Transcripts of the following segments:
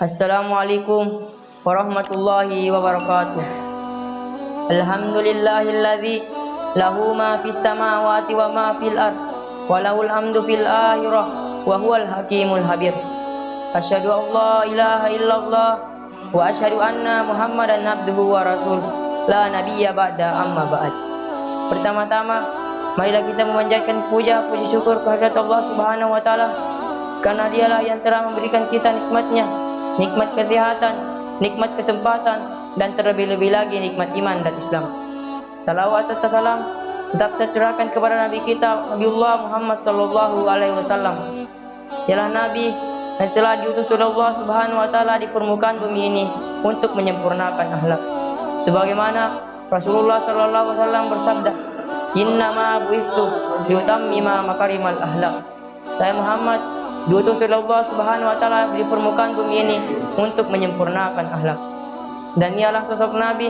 Assalamualaikum warahmatullahi wabarakatuh. Alhamdulillahilladzi lahu ma fis samawati wa ma fil ard wa lahul hamdu fil akhirah wa huwal hakimul habir. Asyhadu an la ilaha illallah wa asyhadu anna Muhammadan abduhu wa rasul la nabiyya ba'da amma ba'd. Pertama-tama, marilah kita memanjatkan puji syukur kehadirat Allah Subhanahu wa taala, karena Dialah yang telah memberikan kita nikmatnya, nikmat kesehatan, nikmat kesempatan, dan terlebih-lebih lagi nikmat iman dan Islam. Salawat serta salam tetap tercurahkan kepada Nabi kita, Nabiullah Muhammad sallallahu alaihi wasallam. Ialah Nabi yang telah diutus oleh Allah Subhanahu wa taala di permukaan bumi ini untuk menyempurnakan akhlak. Sebagaimana Rasulullah sallallahu alaihi wasallam bersabda, "Innama bu'ithtu liutammima makarimal akhlak." Saya Muhammad diutus oleh Allah Subhanahu wa taala di permukaan bumi ini untuk menyempurnakan akhlak. Dan ialah sosok Nabi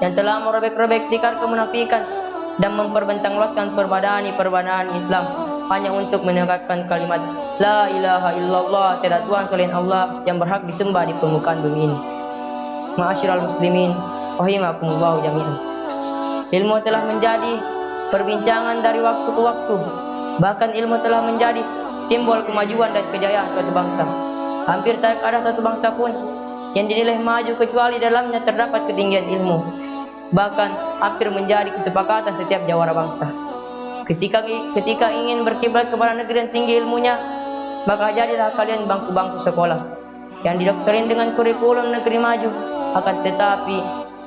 yang telah merobek-robek tikar kemunafikan dan memperbentang-luaskan perbedaan Islam hanya untuk menegakkan kalimat la ilaha illallah, tiada Tuhan selain Allah yang berhak disembah di permukaan bumi ini. Ma'asyiral muslimin rahimakumullah jami'an. Ilmu telah menjadi perbincangan dari waktu ke waktu. Bahkan ilmu telah menjadi simbol kemajuan dan kejayaan suatu bangsa. Hampir tak ada satu bangsa pun yang dinilai maju kecuali dalamnya terdapat ketinggian ilmu. Bahkan hampir menjadi kesepakatan setiap jawara bangsa. Ketika ingin berkiblat kepada negeri yang tinggi ilmunya, maka jadilah kalian bangku-bangku sekolah yang didoktrin dengan kurikulum negeri maju. Akan tetapi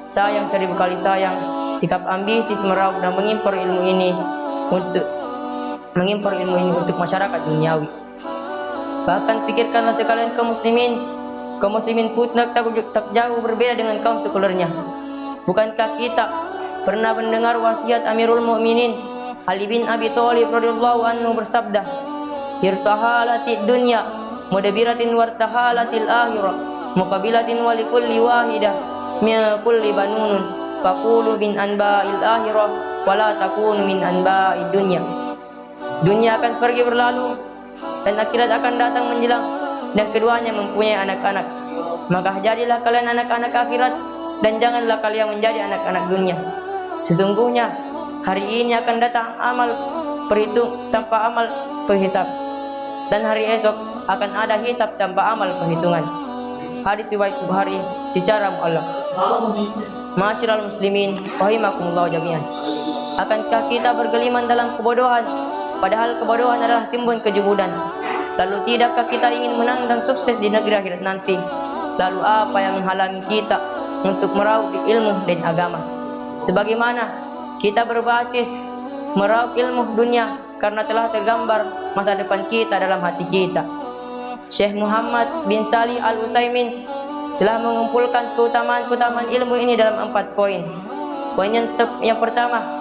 sayang seribu kali sayang, sikap ambisius meraup dan mengimpor ilmu ini untuk masyarakat duniawi. Bahkan pikirkanlah sekalian kaum muslimin pun tak jauh berbeda dengan kaum sekulernya. Bukankah kita pernah mendengar wasiat Amirul Mukminin Ali bin Abi Thalib radhiyallahu anhu bersabda, "Irtahalatid dunya mudabiratin wartahalatil akhirah muqabilatin wa likulli wahidah min kulli banunun faqulu bin anba'il akhirah wa la takunu min anba'id dunya." Dunia akan pergi berlalu dan akhirat akan datang menjelang, dan keduanya mempunyai anak-anak. Maka jadilah kalian anak-anak akhirat dan janganlah kalian menjadi anak-anak dunia. Sesungguhnya hari ini akan datang amal perhitung tanpa amal penghisab, dan hari esok akan ada hisab tanpa amal perhitungan. Hadis riwayat Bukhari secara muallaq. Ma'asyiral muslimin rahimakumullah jami'an. Akankah kita bergeliman dalam kebodohan, padahal kebodohan adalah simbol kejuhudan? Lalu tidakkah kita ingin menang dan sukses di negeri akhirat nanti? Lalu apa yang menghalangi kita untuk meraup ilmu dan agama? Sebagaimana kita berbasis meraup ilmu dunia karena telah tergambar masa depan kita dalam hati kita. Syekh Muhammad bin Salih Al-Utsaimin telah mengumpulkan keutamaan ilmu ini dalam 4 poin. Poin yang pertama,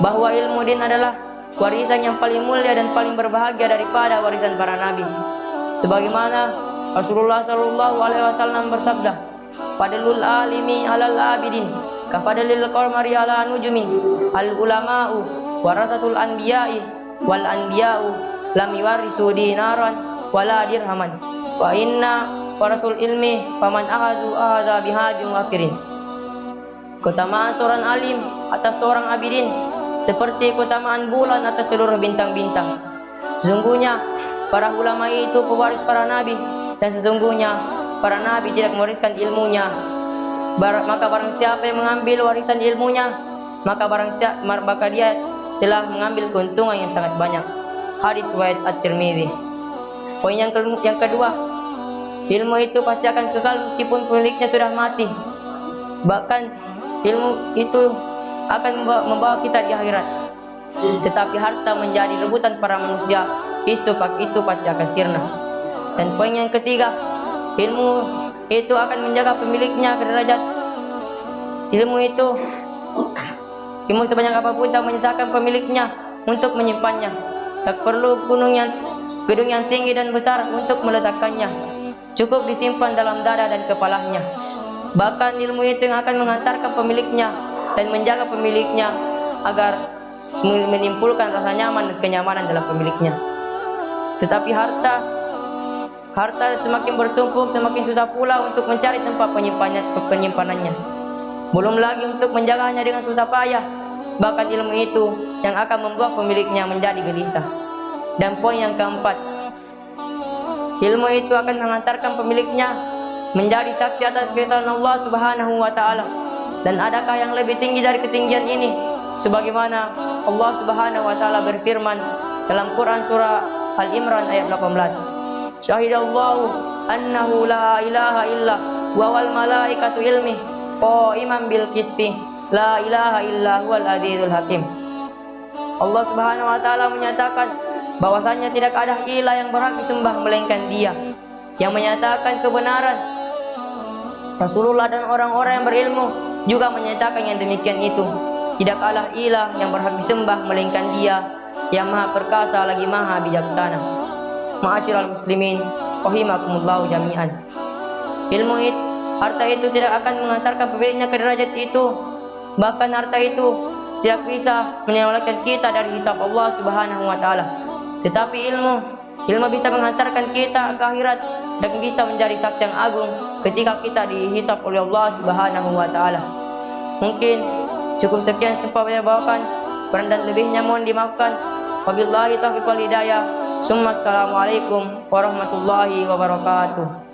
bahwa ilmu din adalah warisan yang paling mulia dan paling berbahagia daripada warisan para nabi. Sebagaimana Rasulullah sallallahu alaihi wasallam bersabda, "Fadlul alimi 'alal abidin kafadlil qamari 'ala nujumin. Al ulama'u warasatul anbiya'i wal anbiya'u lam yuwarisu dinaran wala dirhaman. Wa inna warasul ilmi faman ahadza bihadin wafirin." Keutamaan seorang alim atas seorang abidin seperti keutamaan bulan atas seluruh bintang-bintang. Sesungguhnya para ulama itu pewaris para nabi, dan sesungguhnya para nabi tidak mewariskan ilmunya. Maka barang siapa yang mengambil warisan ilmunya, maka dia telah mengambil keuntungan yang sangat banyak. Hadis riwayat At-Tirmidzi. Poin yang kedua, ilmu itu pasti akan kekal meskipun pemiliknya sudah mati. Bahkan ilmu itu akan membawa kita di akhirat. Tetapi harta menjadi rebutan para manusia, itu pasti akan sirna. Dan poin yang ketiga, ilmu itu akan menjaga pemiliknya ke derajat. Ilmu sebanyak apapun tak menyisakan pemiliknya untuk menyimpannya. Tak perlu gedung yang tinggi dan besar untuk meletakkannya. Cukup disimpan dalam dada dan kepalanya. Bahkan ilmu itu yang akan menghantarkan pemiliknya dan menjaga pemiliknya agar menimbulkan rasa nyaman dan kenyamanan dalam pemiliknya. Tetapi harta Harta semakin bertumpuk, semakin susah pula untuk mencari tempat penyimpanannya. Belum lagi untuk menjaganya dengan susah payah. Bahkan ilmu itu yang akan membuat pemiliknya menjadi gelisah. Dan poin yang keempat, ilmu itu akan mengantarkan pemiliknya menjadi saksi atas kebesaran Allah Subhanahu wa taala. Dan adakah yang lebih tinggi dari ketinggian ini? Sebagaimana Allah Subhanahu wa taala berfirman dalam Quran surah Al-Imran ayat 18. Syahidallahu annahu la ilaha illa wa wal malaikatu ilmi qa'iman bil qisti la ilaha illa huwal azizul hakim. Allah Subhanahu wa taala menyatakan bahwasanya tidak ada ilah yang berhak disembah melainkan Dia, yang menyatakan kebenaran. Rasulullah dan orang-orang yang berilmu juga menyatakan yang demikian itu. Tidak kalah ilah yang berhak disembah melainkan Dia, yang maha perkasa lagi maha bijaksana. Ma'asyiral muslimin rahimakumullahu jami'an. Harta itu tidak akan mengantarkan pemiliknya ke derajat itu. Bahkan harta itu tidak bisa menyelamatkan kita dari hisab Allah Subhanahu wa taala. Tetapi ilmu bisa mengantarkan kita ke akhirat dan bisa menjadi saksi yang agung ketika kita dihisab oleh Allah Subhanahu wa taala. Mungkin cukup sekian sempat saya bawakan. Kurang dan lebihnya mohon dimaafkan. Wabillahi taufiq wal hidayah. Assalamualaikum warahmatullahi wabarakatuh.